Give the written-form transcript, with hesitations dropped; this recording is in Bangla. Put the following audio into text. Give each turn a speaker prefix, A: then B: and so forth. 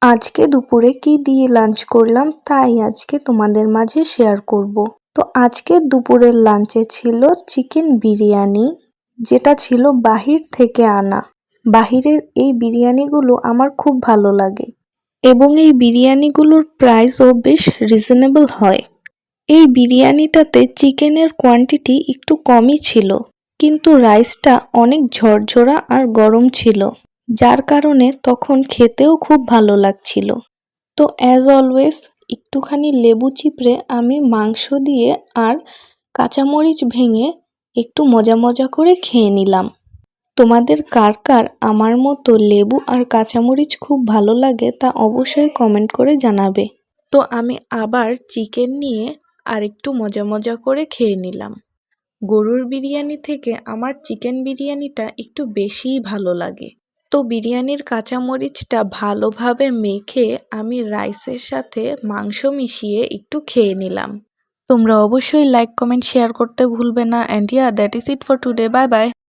A: আজকে দুপুরে কি দিয়ে লাঞ্চ করলাম তাই আজকে তোমাদের মাঝে শেয়ার করব। তো আজকের দুপুরের লাঞ্চে ছিল চিকেন বিরিয়ানি, যেটা ছিল বাহির থেকে আনা। বাহিরের এই বিরিয়ানিগুলো আমার খুব ভালো লাগে এবং এই বিরিয়ানিগুলোর প্রাইসও বেশ রিজনেবল হয়। এই বিরিয়ানিটাতে চিকেনের কোয়ান্টিটি একটু কমই ছিল, কিন্তু রাইসটা অনেক ঝরঝরা আর গরম ছিল, যার কারণে তখন খেতেও খুব ভালো লাগছিল। তো অ্যাজ অলওয়েজ একটুখানি লেবু চিপড়ে আমি মাংস দিয়ে আর কাঁচামরিচ ভেঙে একটু মজা মজা করে খেয়ে নিলাম। তোমাদের কার কার আমার মতো লেবু আর কাঁচামরিচ খুব ভালো লাগে তা অবশ্যই কমেন্ট করে জানাবে। তো আমি আবার চিকেন নিয়ে আর একটু মজা মজা করে খেয়ে নিলাম। গরুর বিরিয়ানি থেকে আমার চিকেন বিরিয়ানিটা একটু বেশিই ভালো লাগে। তো বিরিয়ানির কাঁচামরিচটা ভালোভাবে মেখে আমি রাইসের সাথে মাংস মিশিয়ে একটু খেয়ে নিলাম। তোমরা অবশ্যই লাইক, কমেন্ট, শেয়ার করতে ভুলবে না। And that is it for today. Bye bye.